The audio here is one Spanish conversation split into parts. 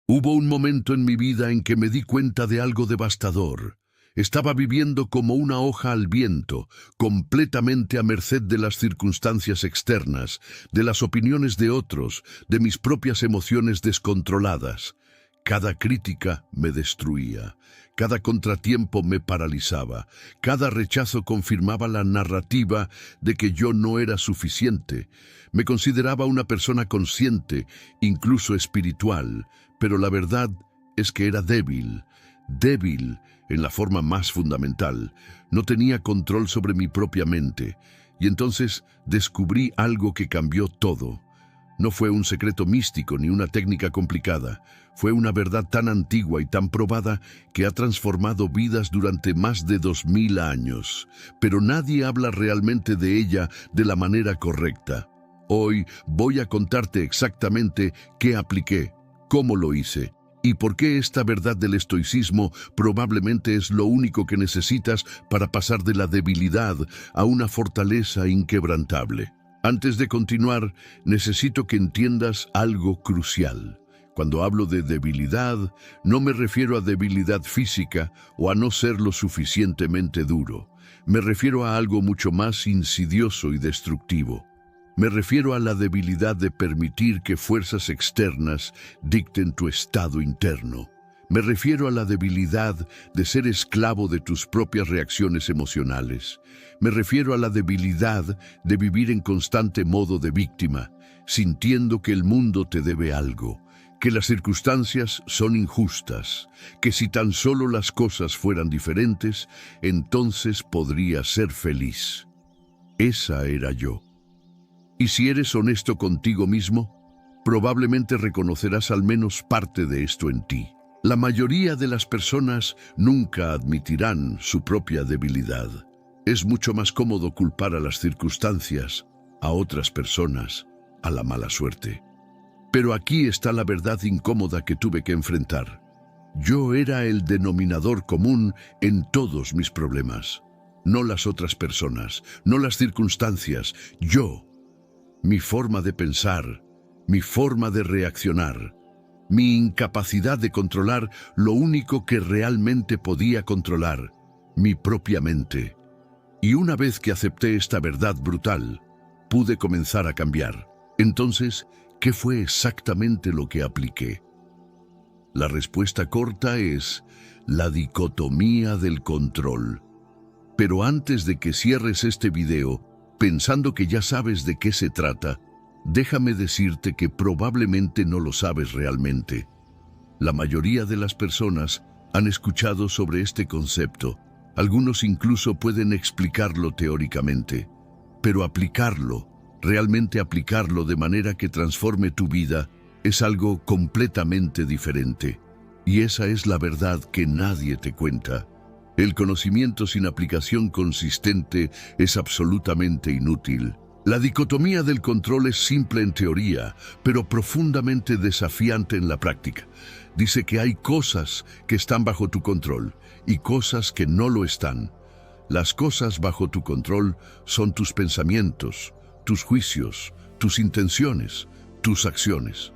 Hubo un momento en mi vida en que me di cuenta de algo devastador. Estaba viviendo como una hoja al viento, completamente a merced de las circunstancias externas, de las opiniones de otros, de mis propias emociones descontroladas. Cada crítica me destruía, cada contratiempo me paralizaba, cada rechazo confirmaba la narrativa de que yo no era suficiente. Me consideraba una persona consciente, incluso espiritual, pero la verdad es que era débil en la forma más fundamental. No tenía control sobre mi propia mente, y entonces descubrí algo que cambió todo. No fue un secreto místico ni una técnica complicada. Fue una verdad tan antigua y tan probada que ha transformado vidas durante más de 2000 años. Pero nadie habla realmente de ella de la manera correcta. Hoy voy a contarte exactamente qué apliqué, cómo lo hice y por qué esta verdad del estoicismo probablemente es lo único que necesitas para pasar de la debilidad a una fortaleza inquebrantable. Antes de continuar, necesito que entiendas algo crucial. Cuando hablo de debilidad, no me refiero a debilidad física o a no ser lo suficientemente duro. Me refiero a algo mucho más insidioso y destructivo. Me refiero a la debilidad de permitir que fuerzas externas dicten tu estado interno. Me refiero a la debilidad de ser esclavo de tus propias reacciones emocionales. Me refiero a la debilidad de vivir en constante modo de víctima, sintiendo que el mundo te debe algo, que las circunstancias son injustas, que si tan solo las cosas fueran diferentes, entonces podrías ser feliz. Esa era yo. Y si eres honesto contigo mismo, probablemente reconocerás al menos parte de esto en ti. La mayoría de las personas nunca admitirán su propia debilidad. Es mucho más cómodo culpar a las circunstancias, a otras personas, a la mala suerte. Pero aquí está la verdad incómoda que tuve que enfrentar. Yo era el denominador común en todos mis problemas. No las otras personas, no las circunstancias, yo. Mi forma de pensar, mi forma de reaccionar, mi incapacidad de controlar lo único que realmente podía controlar, mi propia mente. Y una vez que acepté esta verdad brutal, pude comenzar a cambiar. Entonces, ¿qué fue exactamente lo que apliqué? La respuesta corta es la dicotomía del control. Pero antes de que cierres este video, pensando que ya sabes de qué se trata, déjame decirte que probablemente no lo sabes realmente. La mayoría de las personas han escuchado sobre este concepto. Algunos incluso pueden explicarlo teóricamente. Pero aplicarlo, realmente aplicarlo de manera que transforme tu vida, es algo completamente diferente. Y esa es la verdad que nadie te cuenta. El conocimiento sin aplicación consistente es absolutamente inútil. La dicotomía del control es simple en teoría, pero profundamente desafiante en la práctica. Dice que hay cosas que están bajo tu control y cosas que no lo están. Las cosas bajo tu control son tus pensamientos, tus juicios, tus intenciones, tus acciones.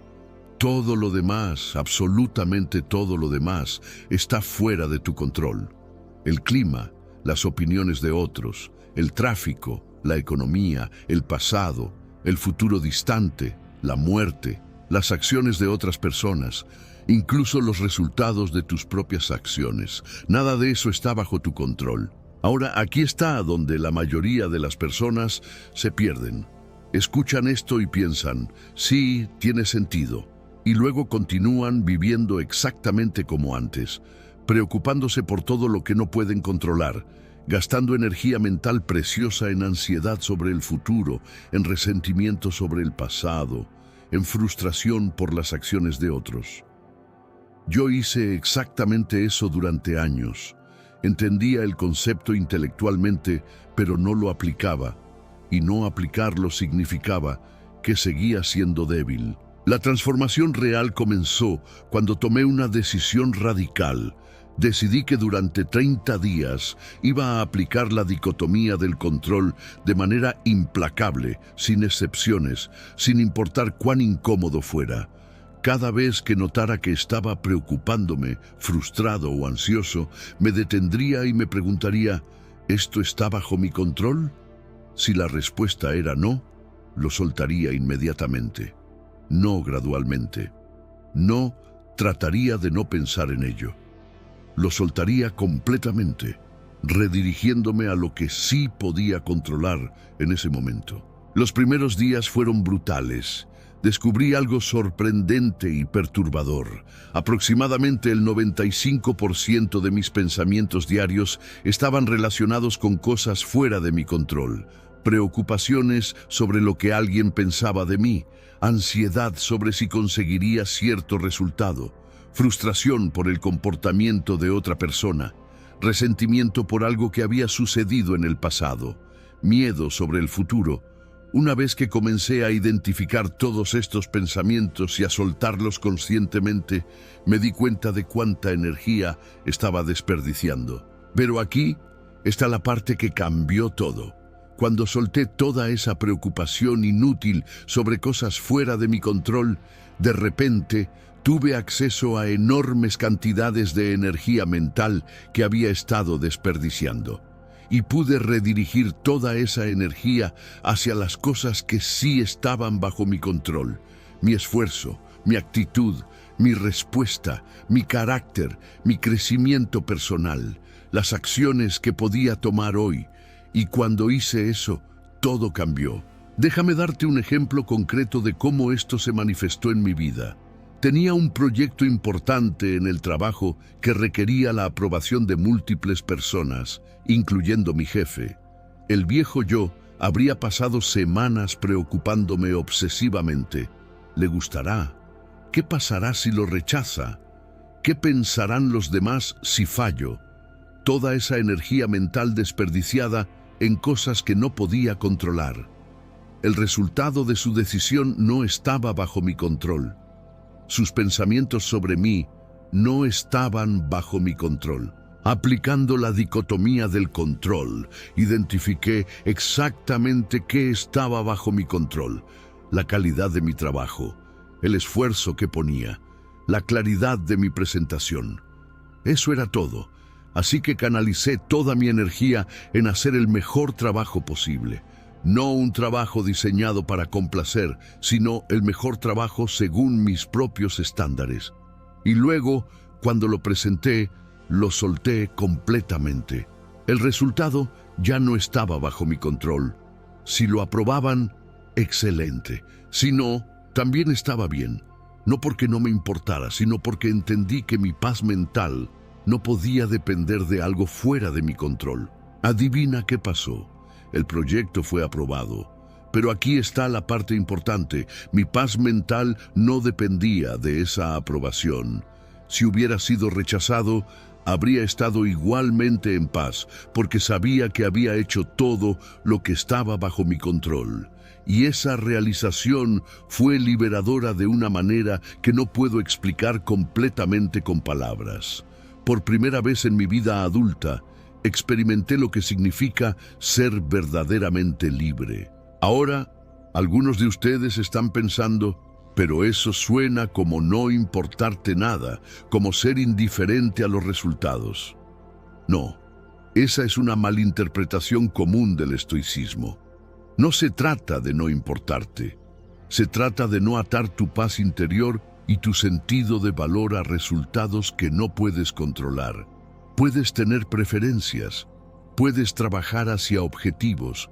Todo lo demás, absolutamente todo lo demás, está fuera de tu control. El clima, las opiniones de otros, el tráfico, la economía, el pasado, el futuro distante, la muerte, las acciones de otras personas, incluso los resultados de tus propias acciones. Nada de eso está bajo tu control. Ahora, aquí está donde la mayoría de las personas se pierden. Escuchan esto y piensan, sí, tiene sentido. Y luego continúan viviendo exactamente como antes, preocupándose por todo lo que no pueden controlar, gastando energía mental preciosa en ansiedad sobre el futuro, en resentimiento sobre el pasado, en frustración por las acciones de otros. Yo hice exactamente eso durante años. Entendía el concepto intelectualmente, pero no lo aplicaba, y no aplicarlo significaba que seguía siendo débil. La transformación real comenzó cuando tomé una decisión radical. Decidí que durante 30 días iba a aplicar la dicotomía del control de manera implacable, sin excepciones, sin importar cuán incómodo fuera. Cada vez que notara que estaba preocupándome, frustrado o ansioso, me detendría y me preguntaría, ¿esto está bajo mi control? Si la respuesta era no, lo soltaría inmediatamente. No gradualmente. No, trataría de no pensar en ello. Lo soltaría completamente, redirigiéndome a lo que sí podía controlar en ese momento. Los primeros días fueron brutales. Descubrí algo sorprendente y perturbador. Aproximadamente el 95% de mis pensamientos diarios estaban relacionados con cosas fuera de mi control. Preocupaciones sobre lo que alguien pensaba de mí, ansiedad sobre si conseguiría cierto resultado, frustración por el comportamiento de otra persona, resentimiento por algo que había sucedido en el pasado, miedo sobre el futuro. Una vez que comencé a identificar todos estos pensamientos y a soltarlos conscientemente, me di cuenta de cuánta energía estaba desperdiciando. Pero aquí está la parte que cambió todo. Cuando solté toda esa preocupación inútil sobre cosas fuera de mi control, de repente tuve acceso a enormes cantidades de energía mental que había estado desperdiciando. Y pude redirigir toda esa energía hacia las cosas que sí estaban bajo mi control. Mi esfuerzo, mi actitud, mi respuesta, mi carácter, mi crecimiento personal, las acciones que podía tomar hoy. Y cuando hice eso, todo cambió. Déjame darte un ejemplo concreto de cómo esto se manifestó en mi vida. Tenía un proyecto importante en el trabajo que requería la aprobación de múltiples personas, incluyendo mi jefe. El viejo yo habría pasado semanas preocupándome obsesivamente. ¿Le gustará? ¿Qué pasará si lo rechaza? ¿Qué pensarán los demás si fallo? Toda esa energía mental desperdiciada en cosas que no podía controlar. El resultado de su decisión no estaba bajo mi control. Sus pensamientos sobre mí no estaban bajo mi control. Aplicando la dicotomía del control, identifiqué exactamente qué estaba bajo mi control: la calidad de mi trabajo, el esfuerzo que ponía, la claridad de mi presentación. Eso era todo, así que canalicé toda mi energía en hacer el mejor trabajo posible. No un trabajo diseñado para complacer, sino el mejor trabajo según mis propios estándares. Y luego, cuando lo presenté, lo solté completamente. El resultado ya no estaba bajo mi control. Si lo aprobaban, excelente. Si no, también estaba bien. No porque no me importara, sino porque entendí que mi paz mental no podía depender de algo fuera de mi control. Adivina qué pasó. El proyecto fue aprobado. Pero aquí está la parte importante. Mi paz mental no dependía de esa aprobación. Si hubiera sido rechazado, habría estado igualmente en paz, porque sabía que había hecho todo lo que estaba bajo mi control. Y esa realización fue liberadora de una manera que no puedo explicar completamente con palabras. Por primera vez en mi vida adulta, experimenté lo que significa ser verdaderamente libre. Ahora, algunos de ustedes están pensando, pero eso suena como no importarte nada, como ser indiferente a los resultados. No, esa es una malinterpretación común del estoicismo. No se trata de no importarte, se trata de no atar tu paz interior y tu sentido de valor a resultados que no puedes controlar. Puedes tener preferencias, puedes trabajar hacia objetivos,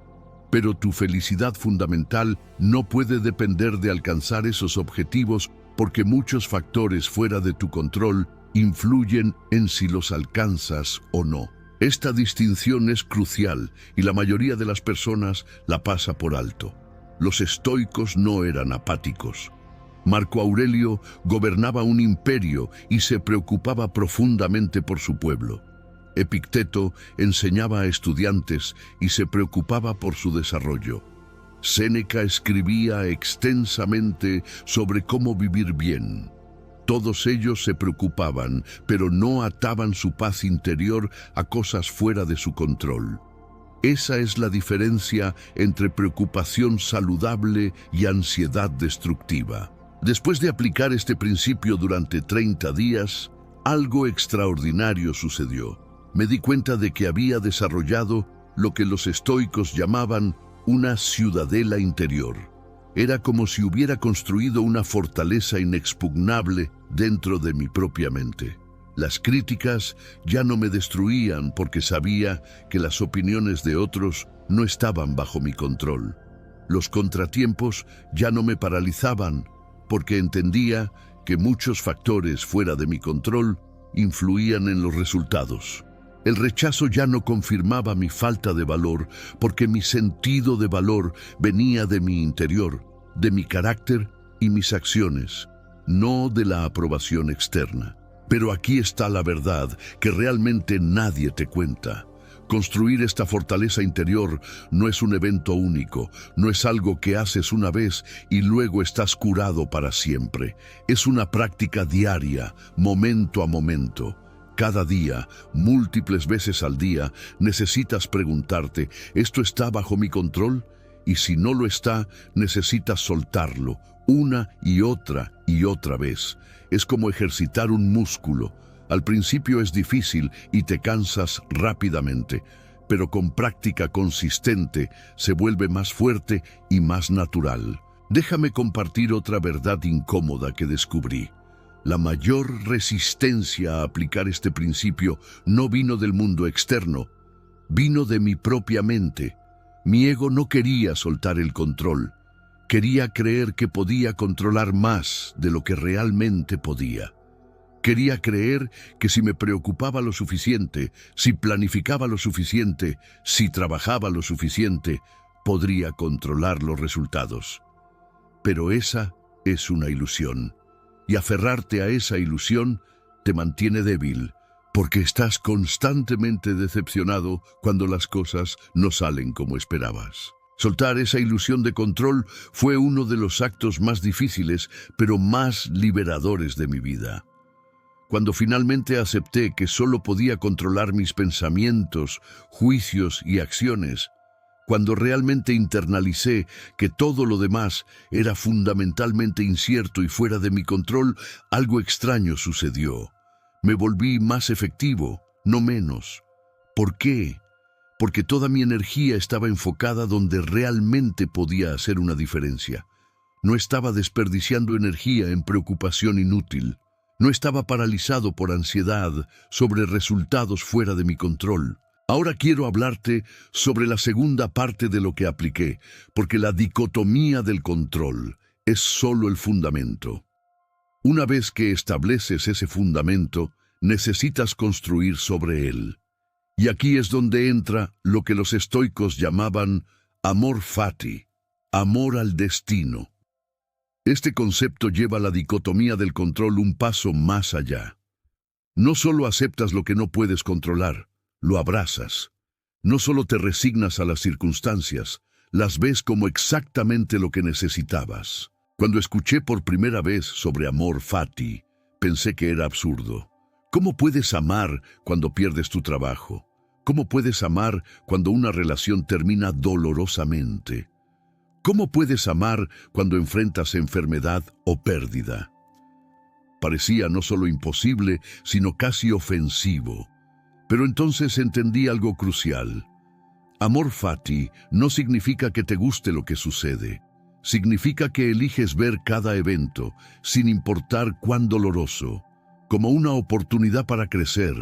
pero tu felicidad fundamental no puede depender de alcanzar esos objetivos porque muchos factores fuera de tu control influyen en si los alcanzas o no. Esta distinción es crucial y la mayoría de las personas la pasa por alto. Los estoicos no eran apáticos. Marco Aurelio gobernaba un imperio y se preocupaba profundamente por su pueblo. Epicteto enseñaba a estudiantes y se preocupaba por su desarrollo. Séneca escribía extensamente sobre cómo vivir bien. Todos ellos se preocupaban, pero no ataban su paz interior a cosas fuera de su control. Esa es la diferencia entre preocupación saludable y ansiedad destructiva. Después de aplicar este principio durante 30 días, algo extraordinario sucedió. Me di cuenta de que había desarrollado lo que los estoicos llamaban una ciudadela interior. Era como si hubiera construido una fortaleza inexpugnable dentro de mi propia mente. Las críticas ya no me destruían porque sabía que las opiniones de otros no estaban bajo mi control. Los contratiempos ya no me paralizaban porque entendía que muchos factores fuera de mi control influían en los resultados. El rechazo ya no confirmaba mi falta de valor porque mi sentido de valor venía de mi interior, de mi carácter y mis acciones, no de la aprobación externa. Pero aquí está la verdad que realmente nadie te cuenta. Construir esta fortaleza interior no es un evento único, no es algo que haces una vez y luego estás curado para siempre. Es una práctica diaria, momento a momento. Cada día, múltiples veces al día, necesitas preguntarte, ¿esto está bajo mi control? Y si no lo está, necesitas soltarlo, una y otra vez. Es como ejercitar un músculo. Al principio es difícil y te cansas rápidamente, pero con práctica consistente se vuelve más fuerte y más natural. Déjame compartir otra verdad incómoda que descubrí. La mayor resistencia a aplicar este principio no vino del mundo externo, vino de mi propia mente. Mi ego no quería soltar el control. Quería creer que podía controlar más de lo que realmente podía. Quería creer que si me preocupaba lo suficiente, si planificaba lo suficiente, si trabajaba lo suficiente, podría controlar los resultados. Pero esa es una ilusión. Y aferrarte a esa ilusión te mantiene débil, porque estás constantemente decepcionado cuando las cosas no salen como esperabas. Soltar esa ilusión de control fue uno de los actos más difíciles, pero más liberadores de mi vida. Cuando finalmente acepté que solo podía controlar mis pensamientos, juicios y acciones, cuando realmente internalicé que todo lo demás era fundamentalmente incierto y fuera de mi control, algo extraño sucedió. Me volví más efectivo, no menos. ¿Por qué? Porque toda mi energía estaba enfocada donde realmente podía hacer una diferencia. No estaba desperdiciando energía en preocupación inútil. No estaba paralizado por ansiedad sobre resultados fuera de mi control. Ahora quiero hablarte sobre la segunda parte de lo que apliqué, porque la dicotomía del control es solo el fundamento. Una vez que estableces ese fundamento, necesitas construir sobre él. Y aquí es donde entra lo que los estoicos llamaban amor fati, amor al destino. Este concepto lleva la dicotomía del control un paso más allá. No solo aceptas lo que no puedes controlar, lo abrazas. No solo te resignas a las circunstancias, las ves como exactamente lo que necesitabas. Cuando escuché por primera vez sobre amor fati, pensé que era absurdo. ¿Cómo puedes amar cuando pierdes tu trabajo? ¿Cómo puedes amar cuando una relación termina dolorosamente? ¿Cómo puedes amar cuando enfrentas enfermedad o pérdida? Parecía no solo imposible, sino casi ofensivo. Pero entonces entendí algo crucial. Amor fati no significa que te guste lo que sucede. Significa que eliges ver cada evento, sin importar cuán doloroso, como una oportunidad para crecer,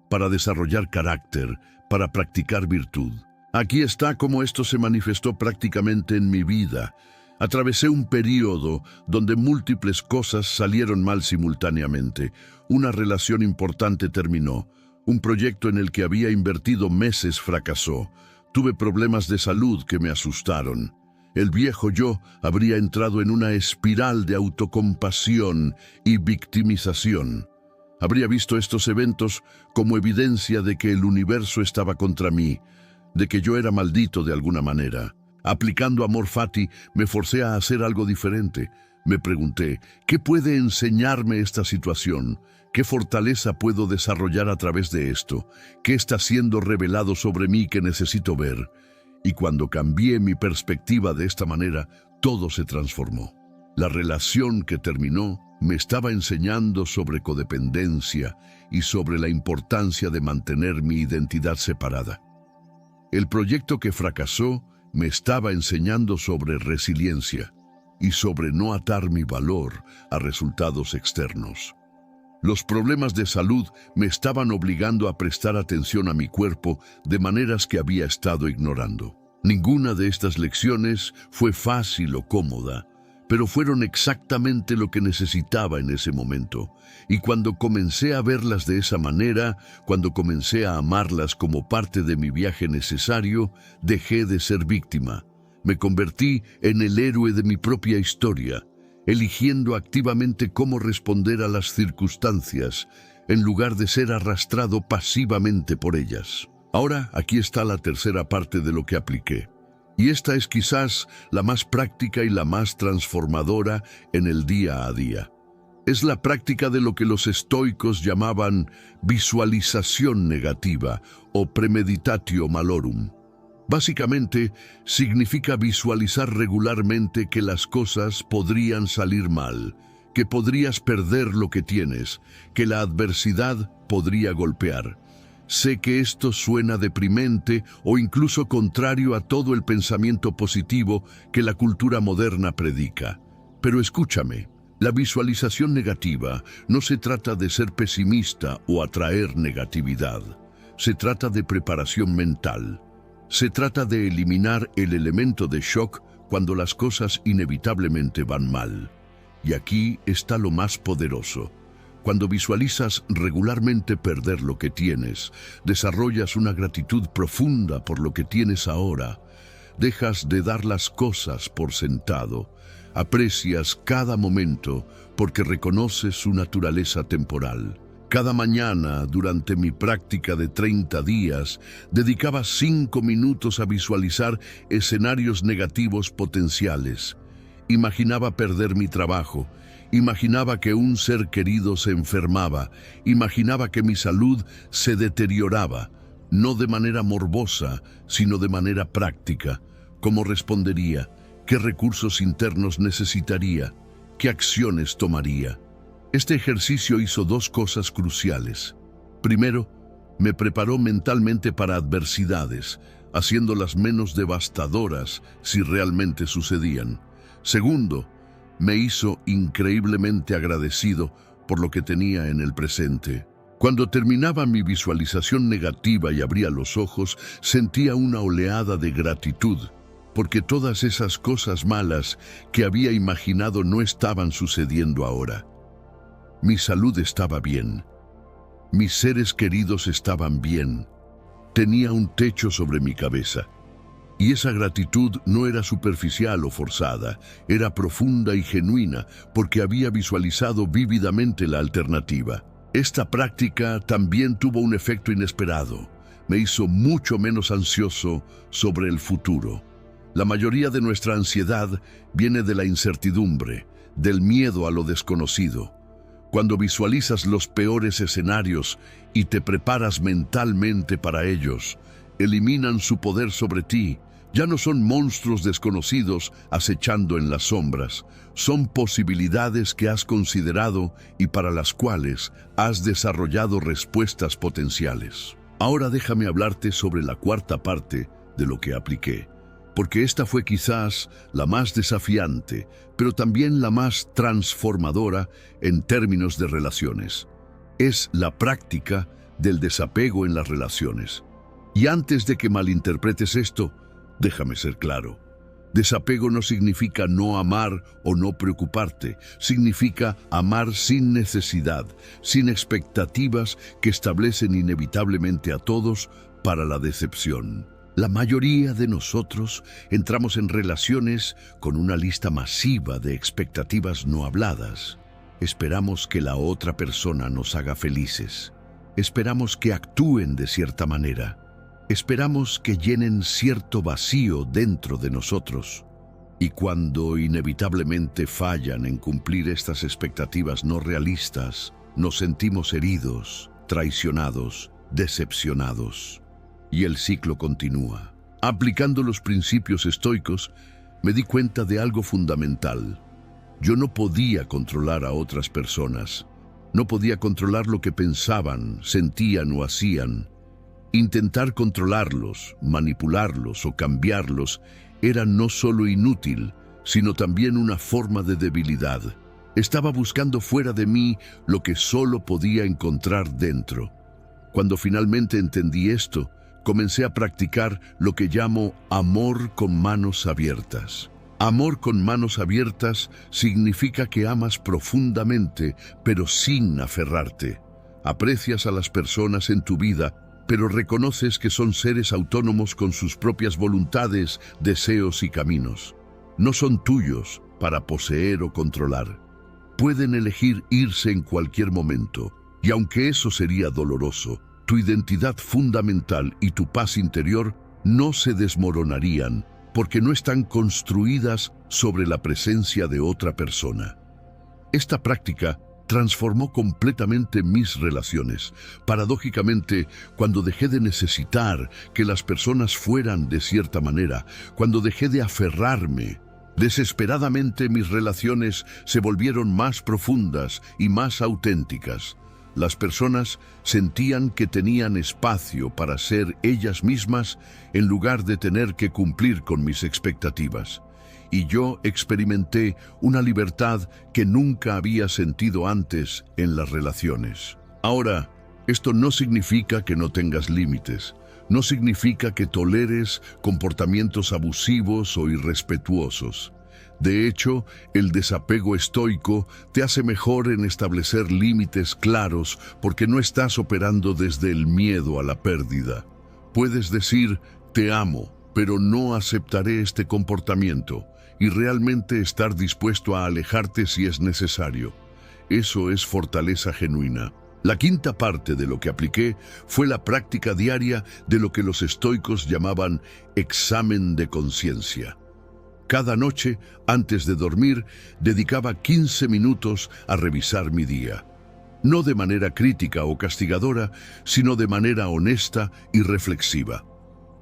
para desarrollar carácter, para practicar virtud. Aquí está cómo esto se manifestó prácticamente en mi vida. Atravesé un periodo donde múltiples cosas salieron mal simultáneamente. Una relación importante terminó. Un proyecto en el que había invertido meses fracasó. Tuve problemas de salud que me asustaron. El viejo yo habría entrado en una espiral de autocompasión y victimización. Habría visto estos eventos como evidencia de que el universo estaba contra mí, de que yo era maldito de alguna manera. Aplicando amor fati, me forcé a hacer algo diferente. Me pregunté, ¿qué puede enseñarme esta situación? ¿Qué fortaleza puedo desarrollar a través de esto? ¿Qué está siendo revelado sobre mí que necesito ver? Y cuando cambié mi perspectiva de esta manera, todo se transformó. La relación que terminó me estaba enseñando sobre codependencia y sobre la importancia de mantener mi identidad separada. El proyecto que fracasó me estaba enseñando sobre resiliencia y sobre no atar mi valor a resultados externos. Los problemas de salud me estaban obligando a prestar atención a mi cuerpo de maneras que había estado ignorando. Ninguna de estas lecciones fue fácil o cómoda, pero fueron exactamente lo que necesitaba en ese momento. Y cuando comencé a verlas de esa manera, cuando comencé a amarlas como parte de mi viaje necesario, dejé de ser víctima. Me convertí en el héroe de mi propia historia, eligiendo activamente cómo responder a las circunstancias, en lugar de ser arrastrado pasivamente por ellas. Ahora, aquí está la tercera parte de lo que apliqué. Y esta es quizás la más práctica y la más transformadora en el día a día. Es la práctica de lo que los estoicos llamaban visualización negativa o premeditatio malorum. Básicamente, significa visualizar regularmente que las cosas podrían salir mal, que podrías perder lo que tienes, que la adversidad podría golpear. Sé que esto suena deprimente o incluso contrario a todo el pensamiento positivo que la cultura moderna predica. Pero escúchame, la visualización negativa no se trata de ser pesimista o atraer negatividad. Se trata de preparación mental. Se trata de eliminar el elemento de shock cuando las cosas inevitablemente van mal. Y aquí está lo más poderoso. Cuando visualizas regularmente perder lo que tienes, desarrollas una gratitud profunda por lo que tienes ahora. Dejas de dar las cosas por sentado. Aprecias cada momento porque reconoces su naturaleza temporal. Cada mañana, durante mi práctica de 30 días, dedicaba 5 minutos a visualizar escenarios negativos potenciales. Imaginaba perder mi trabajo. Imaginaba que un ser querido se enfermaba, imaginaba que mi salud se deterioraba, no de manera morbosa, sino de manera práctica. ¿Cómo respondería? ¿Qué recursos internos necesitaría? ¿Qué acciones tomaría? Este ejercicio hizo 2 cosas cruciales. Primero, me preparó mentalmente para adversidades, haciéndolas menos devastadoras si realmente sucedían. Segundo, me hizo increíblemente agradecido por lo que tenía en el presente. Cuando terminaba mi visualización negativa y abría los ojos, sentía una oleada de gratitud, porque todas esas cosas malas que había imaginado no estaban sucediendo ahora. Mi salud estaba bien. Mis seres queridos estaban bien. Tenía un techo sobre mi cabeza. Y esa gratitud no era superficial o forzada, era profunda y genuina porque había visualizado vívidamente la alternativa. Esta práctica también tuvo un efecto inesperado. Me hizo mucho menos ansioso sobre el futuro. La mayoría de nuestra ansiedad viene de la incertidumbre, del miedo a lo desconocido. Cuando visualizas los peores escenarios y te preparas mentalmente para ellos, eliminan su poder sobre ti. Ya no son monstruos desconocidos acechando en las sombras. Son posibilidades que has considerado y para las cuales has desarrollado respuestas potenciales. Ahora déjame hablarte sobre la cuarta parte de lo que apliqué, porque esta fue quizás la más desafiante, pero también la más transformadora en términos de relaciones. Es la práctica del desapego en las relaciones. Y antes de que malinterpretes esto, déjame ser claro. Desapego no significa no amar o no preocuparte. Significa amar sin necesidad, sin expectativas que establecen inevitablemente a todos para la decepción. La mayoría de nosotros entramos en relaciones con una lista masiva de expectativas no habladas. Esperamos que la otra persona nos haga felices. Esperamos que actúen de cierta manera. Esperamos que llenen cierto vacío dentro de nosotros. Y cuando inevitablemente fallan en cumplir estas expectativas no realistas, nos sentimos heridos, traicionados, decepcionados. Y el ciclo continúa. Aplicando los principios estoicos, me di cuenta de algo fundamental. Yo no podía controlar a otras personas. No podía controlar lo que pensaban, sentían o hacían. Intentar controlarlos, manipularlos o cambiarlos era no solo inútil, sino también una forma de debilidad. Estaba buscando fuera de mí lo que solo podía encontrar dentro. Cuando finalmente entendí esto, comencé a practicar lo que llamo amor con manos abiertas. Amor con manos abiertas significa que amas profundamente, pero sin aferrarte. Aprecias a las personas en tu vida, pero reconoces que son seres autónomos con sus propias voluntades, deseos y caminos. No son tuyos para poseer o controlar. Pueden elegir irse en cualquier momento, y aunque eso sería doloroso, tu identidad fundamental y tu paz interior no se desmoronarían, porque no están construidas sobre la presencia de otra persona. Esta práctica transformó completamente mis relaciones. Paradójicamente, cuando dejé de necesitar que las personas fueran de cierta manera, cuando dejé de aferrarme, desesperadamente mis relaciones se volvieron más profundas y más auténticas. Las personas sentían que tenían espacio para ser ellas mismas en lugar de tener que cumplir con mis expectativas. Y yo experimenté una libertad que nunca había sentido antes en las relaciones. Ahora, esto no significa que no tengas límites. No significa que toleres comportamientos abusivos o irrespetuosos. De hecho, el desapego estoico te hace mejor en establecer límites claros porque no estás operando desde el miedo a la pérdida. Puedes decir, te amo, pero no aceptaré este comportamiento, y realmente estar dispuesto a alejarte si es necesario. Eso es fortaleza genuina. La quinta parte de lo que apliqué fue la práctica diaria de lo que los estoicos llamaban examen de conciencia. Cada noche, antes de dormir, dedicaba 15 minutos a revisar mi día. No de manera crítica o castigadora, sino de manera honesta y reflexiva.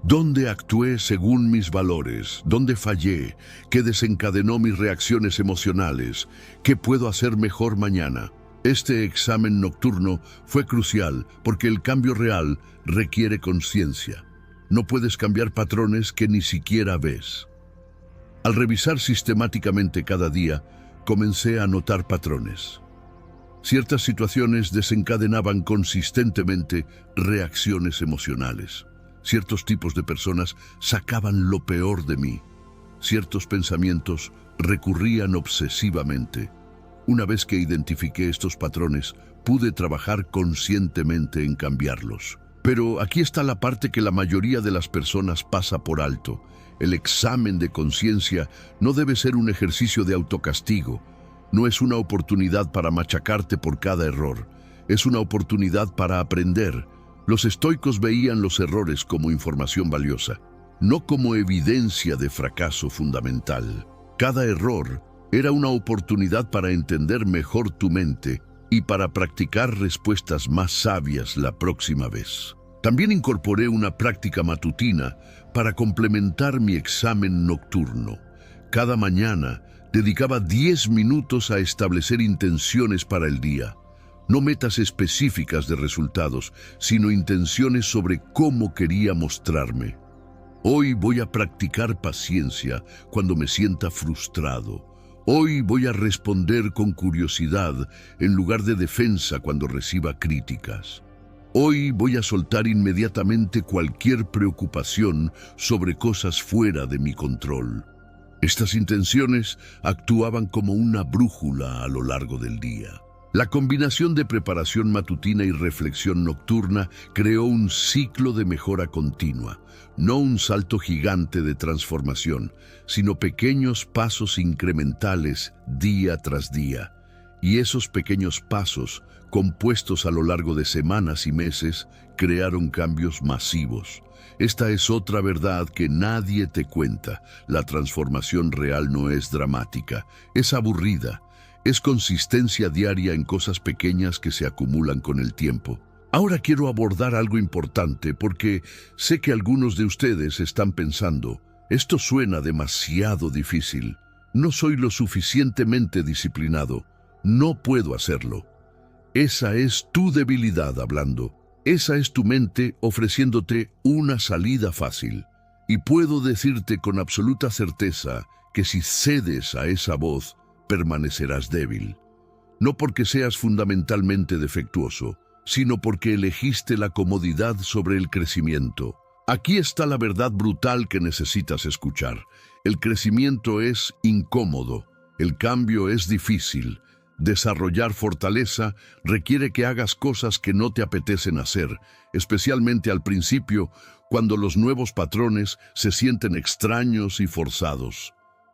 ¿Dónde actué según mis valores? ¿Dónde fallé? ¿Qué desencadenó mis reacciones emocionales? ¿Qué puedo hacer mejor mañana? Este examen nocturno fue crucial porque el cambio real requiere conciencia. No puedes cambiar patrones que ni siquiera ves. Al revisar sistemáticamente cada día, comencé a notar patrones. Ciertas situaciones desencadenaban consistentemente reacciones emocionales. Ciertos tipos de personas sacaban lo peor de mí. Ciertos pensamientos recurrían obsesivamente. Una vez que identifiqué estos patrones, pude trabajar conscientemente en cambiarlos. Pero aquí está la parte que la mayoría de las personas pasa por alto. El examen de conciencia no debe ser un ejercicio de autocastigo. No es una oportunidad para machacarte por cada error. Es una oportunidad para aprender. Los estoicos veían los errores como información valiosa, no como evidencia de fracaso fundamental. Cada error era una oportunidad para entender mejor tu mente y para practicar respuestas más sabias la próxima vez. También incorporé una práctica matutina para complementar mi examen nocturno. Cada mañana dedicaba 10 minutos a establecer intenciones para el día. No metas específicas de resultados, sino intenciones sobre cómo quería mostrarme. Hoy voy a practicar paciencia cuando me sienta frustrado. Hoy voy a responder con curiosidad en lugar de defensa cuando reciba críticas. Hoy voy a soltar inmediatamente cualquier preocupación sobre cosas fuera de mi control. Estas intenciones actuaban como una brújula a lo largo del día. La combinación de preparación matutina y reflexión nocturna creó un ciclo de mejora continua, no un salto gigante de transformación, sino pequeños pasos incrementales día tras día. Y esos pequeños pasos, compuestos a lo largo de semanas y meses, crearon cambios masivos. Esta es otra verdad que nadie te cuenta. La transformación real no es dramática, es aburrida. Es consistencia diaria en cosas pequeñas que se acumulan con el tiempo. Ahora quiero abordar algo importante porque sé que algunos de ustedes están pensando, esto suena demasiado difícil. No soy lo suficientemente disciplinado. No puedo hacerlo. Esa es tu debilidad hablando. Esa es tu mente ofreciéndote una salida fácil. Y puedo decirte con absoluta certeza que si cedes a esa voz, permanecerás débil. No porque seas fundamentalmente defectuoso, sino porque elegiste la comodidad sobre el crecimiento. Aquí está la verdad brutal que necesitas escuchar. El crecimiento es incómodo, el cambio es difícil. Desarrollar fortaleza requiere que hagas cosas que no te apetecen hacer, especialmente al principio, cuando los nuevos patrones se sienten extraños y forzados.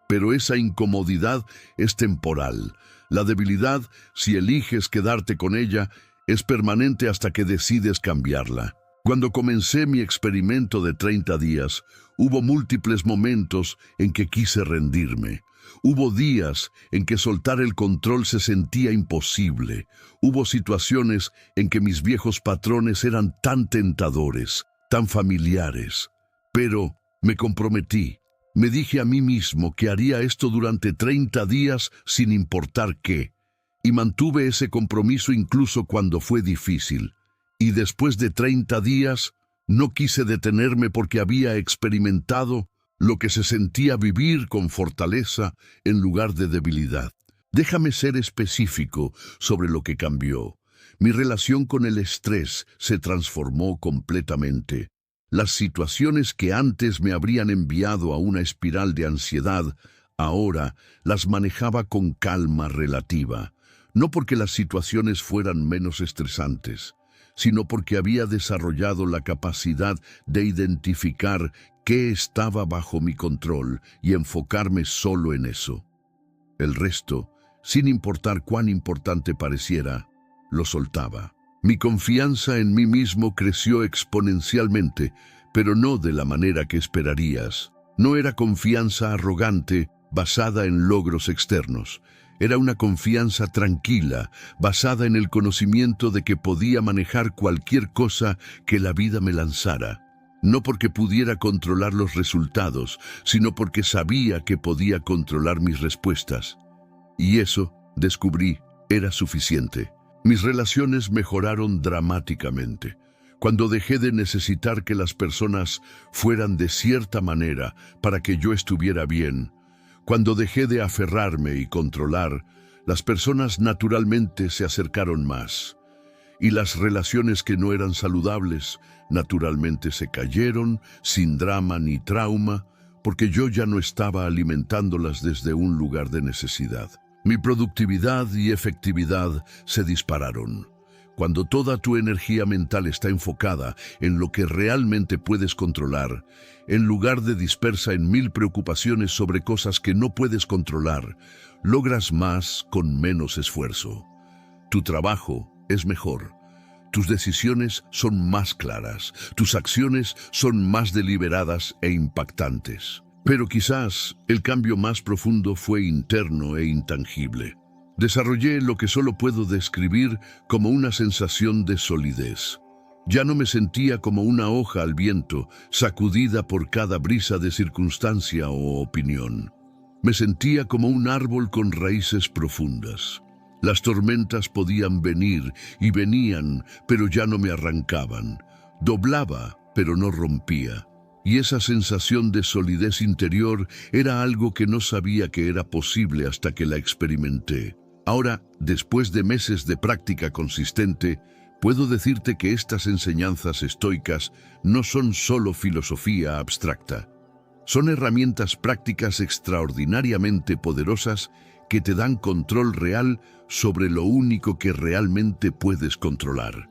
Pero esa incomodidad es temporal. La debilidad, si eliges quedarte con ella, es permanente hasta que decides cambiarla. Cuando comencé mi experimento de 30 días, hubo múltiples momentos en que quise rendirme. Hubo días en que soltar el control se sentía imposible. Hubo situaciones en que mis viejos patrones eran tan tentadores, tan familiares. Pero me comprometí. Me dije a mí mismo que haría esto durante 30 días sin importar qué. Y mantuve ese compromiso incluso cuando fue difícil. Y después de 30 días, no quise detenerme porque había experimentado lo que se sentía vivir con fortaleza en lugar de debilidad. Déjame ser específico sobre lo que cambió. Mi relación con el estrés se transformó completamente. Las situaciones que antes me habrían enviado a una espiral de ansiedad, ahora las manejaba con calma relativa. No porque las situaciones fueran menos estresantes, sino porque había desarrollado la capacidad de identificar qué estaba bajo mi control y enfocarme solo en eso. El resto, sin importar cuán importante pareciera, lo soltaba. Mi confianza en mí mismo creció exponencialmente, pero no de la manera que esperarías. No era confianza arrogante basada en logros externos. Era una confianza tranquila, basada en el conocimiento de que podía manejar cualquier cosa que la vida me lanzara. No porque pudiera controlar los resultados, sino porque sabía que podía controlar mis respuestas. Y eso, descubrí, era suficiente. Mis relaciones mejoraron dramáticamente. Cuando dejé de necesitar que las personas fueran de cierta manera para que yo estuviera bien, cuando dejé de aferrarme y controlar, las personas naturalmente se acercaron más. Y las relaciones que no eran saludables, naturalmente se cayeron, sin drama ni trauma, porque yo ya no estaba alimentándolas desde un lugar de necesidad. Mi productividad y efectividad se dispararon. Cuando toda tu energía mental está enfocada en lo que realmente puedes controlar, en lugar de dispersa en 1000 preocupaciones sobre cosas que no puedes controlar, logras más con menos esfuerzo. Tu trabajo es mejor. Tus decisiones son más claras. Tus acciones son más deliberadas e impactantes. Pero quizás el cambio más profundo fue interno e intangible. Desarrollé lo que solo puedo describir como una sensación de solidez. Ya no me sentía como una hoja al viento, sacudida por cada brisa de circunstancia o opinión. Me sentía como un árbol con raíces profundas. Las tormentas podían venir y venían, pero ya no me arrancaban. Doblaba, pero no rompía. Y esa sensación de solidez interior era algo que no sabía que era posible hasta que la experimenté. Ahora, después de meses de práctica consistente, puedo decirte que estas enseñanzas estoicas no son solo filosofía abstracta. Son herramientas prácticas extraordinariamente poderosas que te dan control real sobre lo único que realmente puedes controlar: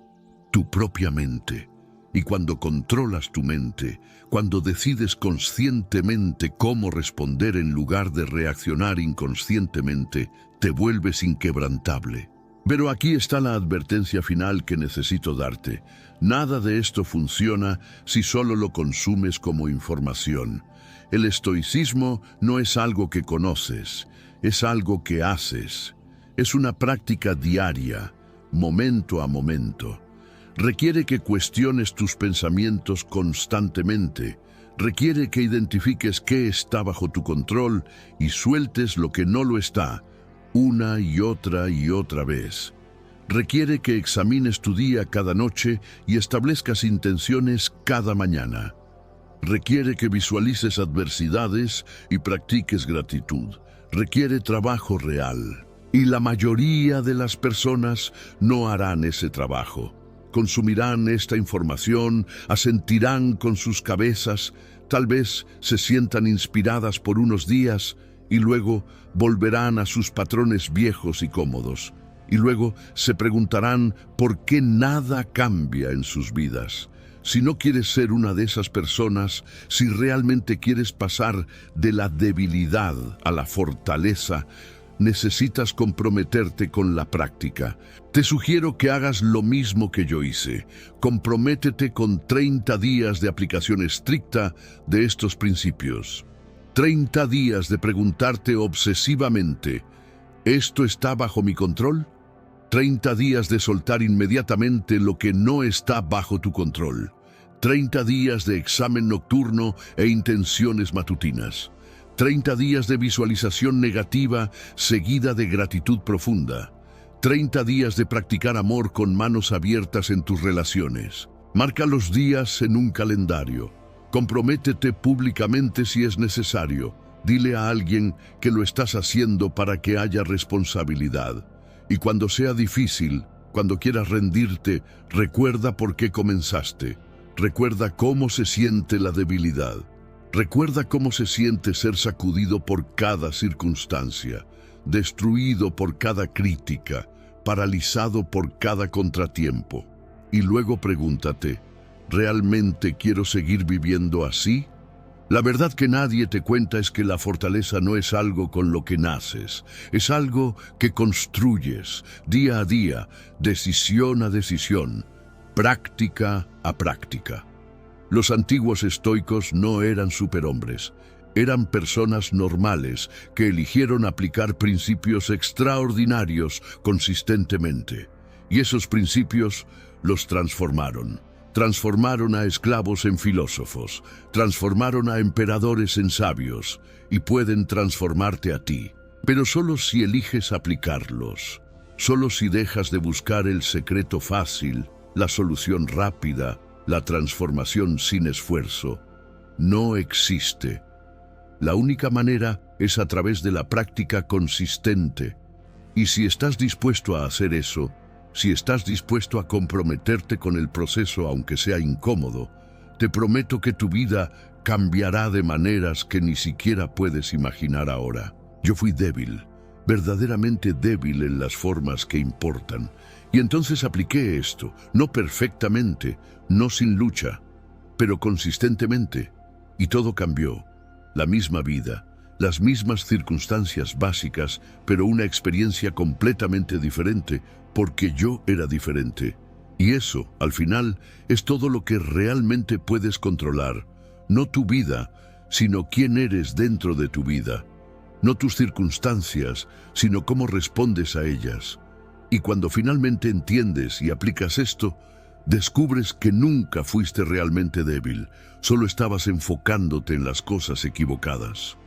tu propia mente. Y cuando controlas tu mente, cuando decides conscientemente cómo responder en lugar de reaccionar inconscientemente, te vuelves inquebrantable. Pero aquí está la advertencia final que necesito darte. Nada de esto funciona si solo lo consumes como información. El estoicismo no es algo que conoces, es algo que haces. Es una práctica diaria, momento a momento. Requiere que cuestiones tus pensamientos constantemente, Requiere que identifiques qué está bajo tu control y sueltes lo que no lo está, una y otra vez. Requiere que examines tu día cada noche y establezcas intenciones cada mañana. Requiere que visualices adversidades y practiques gratitud. Requiere trabajo real. Y la mayoría de las personas no harán ese trabajo. Consumirán esta información, asentirán con sus cabezas, tal vez se sientan inspiradas por unos días y luego volverán a sus patrones viejos y cómodos. Y luego se preguntarán por qué nada cambia en sus vidas. Si no quieres ser una de esas personas, si realmente quieres pasar de la debilidad a la fortaleza, necesitas comprometerte con la práctica. Te sugiero que hagas lo mismo que yo hice. Comprométete con 30 días de aplicación estricta de estos principios. 30 días de preguntarte obsesivamente, ¿esto está bajo mi control? 30 días de soltar inmediatamente lo que no está bajo tu control. 30 días de examen nocturno e intenciones matutinas. 30 días de visualización negativa seguida de gratitud profunda. 30 días de practicar amor con manos abiertas en tus relaciones. Marca los días en un calendario. Comprométete públicamente si es necesario. Dile a alguien que lo estás haciendo para que haya responsabilidad. Y cuando sea difícil, cuando quieras rendirte, recuerda por qué comenzaste. Recuerda cómo se siente la debilidad. Recuerda cómo se siente ser sacudido por cada circunstancia, destruido por cada crítica, paralizado por cada contratiempo. Y luego pregúntate, ¿realmente quiero seguir viviendo así? La verdad que nadie te cuenta es que la fortaleza no es algo con lo que naces, es algo que construyes día a día, decisión a decisión, práctica a práctica. Los antiguos estoicos no eran superhombres, eran personas normales que eligieron aplicar principios extraordinarios consistentemente. Y esos principios los transformaron. Transformaron a esclavos en filósofos, transformaron a emperadores en sabios y pueden transformarte a ti. Pero solo si eliges aplicarlos, solo si dejas de buscar el secreto fácil, la solución rápida, la transformación sin esfuerzo. No existe. La única manera es a través de la práctica consistente. Y si estás dispuesto a hacer eso, si estás dispuesto a comprometerte con el proceso aunque sea incómodo, te prometo que tu vida cambiará de maneras que ni siquiera puedes imaginar ahora. Yo fui débil, verdaderamente débil en las formas que importan. Y entonces apliqué esto, no perfectamente, no sin lucha, pero consistentemente. Y todo cambió. La misma vida, las mismas circunstancias básicas, pero una experiencia completamente diferente, porque yo era diferente. Y eso, al final, es todo lo que realmente puedes controlar. No tu vida, sino quién eres dentro de tu vida. No tus circunstancias, sino cómo respondes a ellas. Y cuando finalmente entiendes y aplicas esto, descubres que nunca fuiste realmente débil, solo estabas enfocándote en las cosas equivocadas.